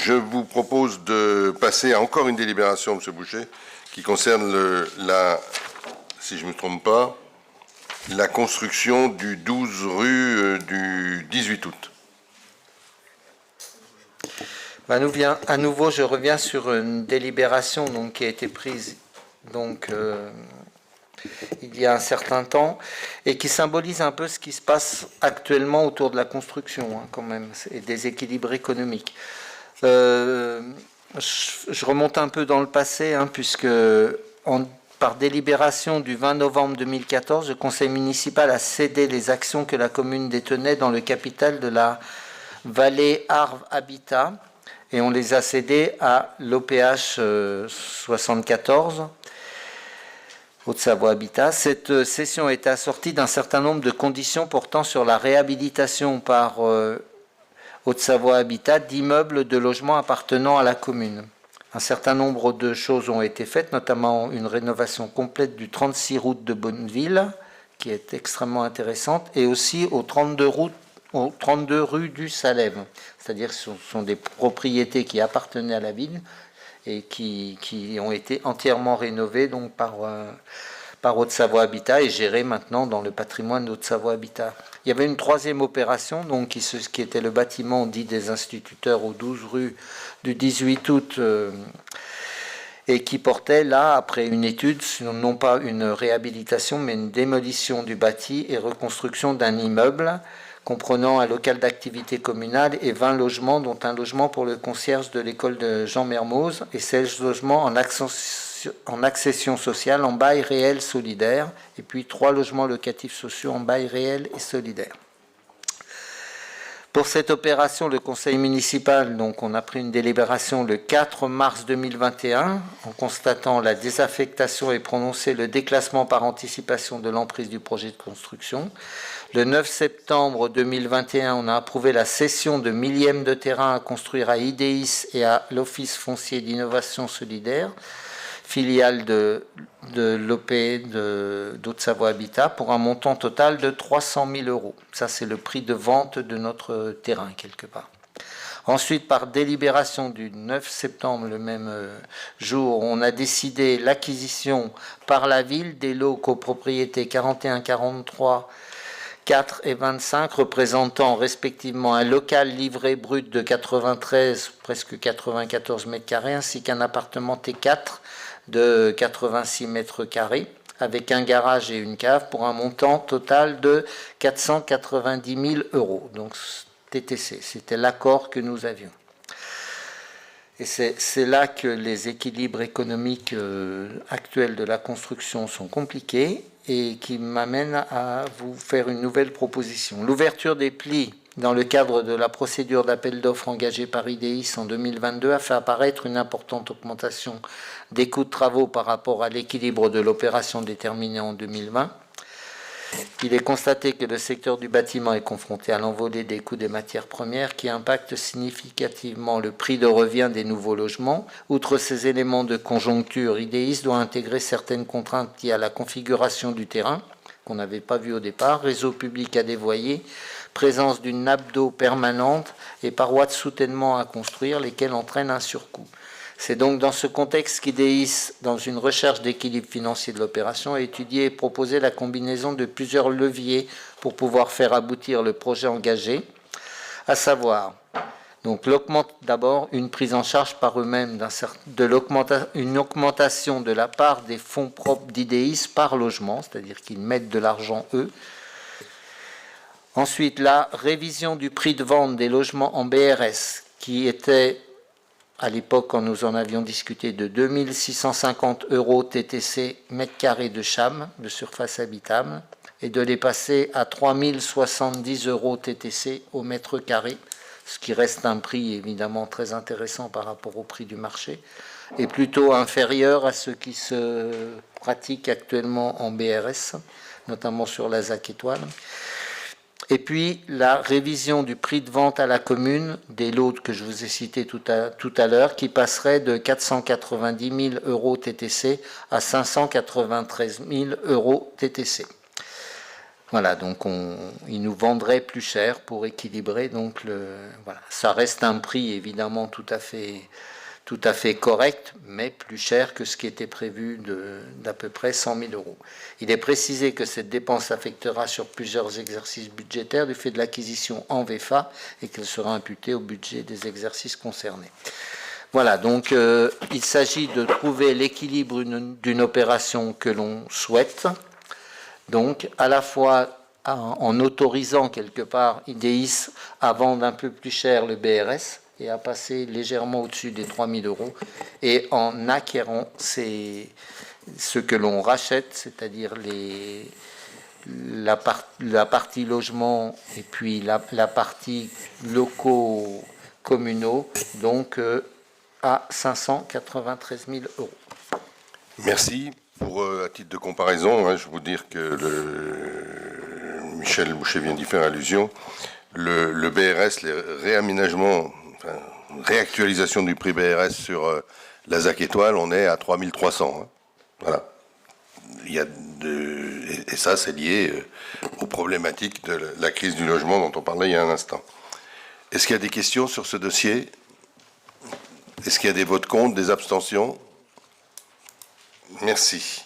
Je vous propose de passer à encore une délibération, M. Boucher, qui concerne si je ne me trompe pas, la construction du 12 rue du 18 août. À nouveau, je reviens sur une délibération donc, qui a été prise il y a un certain temps et qui symbolise un peu ce qui se passe actuellement autour de la construction, quand même, et des équilibres économiques. Je remonte un peu dans le passé, puisque par délibération du 20 novembre 2014, le conseil municipal a cédé les actions que la commune détenait dans le capital de la Vallée Arve Habitat, et on les a cédées à l'OPH 74, Haute-Savoie Habitat. Cette cession est assortie d'un certain nombre de conditions portant sur la réhabilitation par Haute-Savoie Habitat d'immeubles de logements appartenant à la commune. Un certain nombre de choses ont été faites, notamment une rénovation complète du 36 route de Bonneville, qui est extrêmement intéressante, et aussi aux 32 rue du Salève. C'est-à-dire que ce sont des propriétés qui appartenaient à la ville et qui ont été entièrement rénovées donc, par Haute-Savoie Habitat et gérées maintenant dans le patrimoine d'Haute-Savoie Habitat. Il y avait une troisième opération donc, qui était le bâtiment dit des instituteurs au 12 rue du 18 août et qui portait là, après une étude, non pas une réhabilitation mais une démolition du bâti et reconstruction d'un immeuble comprenant un local d'activité communale et 20 logements, dont un logement pour le concierge de l'école de Jean Mermoz et 16 logements en accession sociale en bail réel solidaire, et puis 3 logements locatifs sociaux en bail réel et solidaire. Pour cette opération, le conseil municipal, donc on a pris une délibération le 4 mars 2021, en constatant la désaffectation et prononcé le déclassement par anticipation de l'emprise du projet de construction. Le 9 septembre 2021, on a approuvé la cession de millièmes de terrain à construire à IDEIS et à l'Office foncier d'innovation solidaire, filiale de l'OP d'Haute-Savoie Habitat, pour un montant total de 300 000 €. Ça, c'est le prix de vente de notre terrain, quelque part. Ensuite, par délibération du 9 septembre, le même jour, on a décidé l'acquisition par la ville des lots copropriétés 41, 43, 4 et 25, représentant respectivement un local livré brut de 93, presque 94 mètres carrés, ainsi qu'un appartement T4 de 86 mètres carrés, avec un garage et une cave, pour un montant total de 490 000 €. Donc TTC, c'était l'accord que nous avions. Et c'est là que les équilibres économiques actuels de la construction sont compliqués et qui m'amènent à vous faire une nouvelle proposition. L'ouverture des plis dans le cadre de la procédure d'appel d'offres engagée par IDEIS en 2022 a fait apparaître une importante augmentation des coûts de travaux par rapport à l'équilibre de l'opération déterminée en 2020. Il est constaté que le secteur du bâtiment est confronté à l'envolée des coûts des matières premières qui impactent significativement le prix de revient des nouveaux logements. Outre ces éléments de conjoncture, IDEIS doit intégrer certaines contraintes liées à la configuration du terrain, qu'on n'avait pas vu au départ, réseau public à dévoyer, présence d'une nappe d'eau permanente et parois de soutènement à construire, lesquelles entraînent un surcoût. C'est donc dans ce contexte qu'IDEIS, dans une recherche d'équilibre financier de l'opération, a étudié et proposé la combinaison de plusieurs leviers pour pouvoir faire aboutir le projet engagé, à savoir donc d'abord une prise en charge par eux-mêmes une augmentation de la part des fonds propres d'IDEIS par logement, c'est-à-dire qu'ils mettent de l'argent eux. Ensuite, la révision du prix de vente des logements en BRS, qui était à l'époque, quand nous en avions discuté, de 2 650 € TTC mètre carré de CHAM, de surface habitable, et de les passer à 3 070 € TTC au mètre carré, ce qui reste un prix évidemment très intéressant par rapport au prix du marché, et plutôt inférieur à ce qui se pratique actuellement en BRS, notamment sur la ZAC Étoile. Et puis, la révision du prix de vente à la commune, des lots que je vous ai cités tout à l'heure, qui passerait de 490 000 € TTC à 593 000 € TTC. Voilà, donc ils nous vendraient plus cher pour équilibrer. Donc voilà, ça reste un prix évidemment tout à fait correct, mais plus cher que ce qui était prévu d'à peu près 100 000 euros. Il est précisé que cette dépense affectera sur plusieurs exercices budgétaires du fait de l'acquisition en VFA et qu'elle sera imputée au budget des exercices concernés. Voilà, donc il s'agit de trouver l'équilibre d'une opération que l'on souhaite. Donc, à la fois en autorisant quelque part IDEIS à vendre un peu plus cher le BRS et à passer légèrement au-dessus des 3 000 euros, et en acquérant ce que l'on rachète, c'est-à-dire la partie logement et puis la partie locaux communaux, donc à 593 000 euros. Merci. À titre de comparaison, je vous dire que Michel Boucher vient d'y faire allusion. Le BRS, les réaménagements, réactualisation du prix BRS sur la ZAC Étoile, on est à 3300. Voilà. Et ça, c'est lié aux problématiques de la crise du logement dont on parlait il y a un instant. Est-ce qu'il y a des questions sur ce dossier? Est-ce qu'il y a des votes contre, des abstentions? Merci.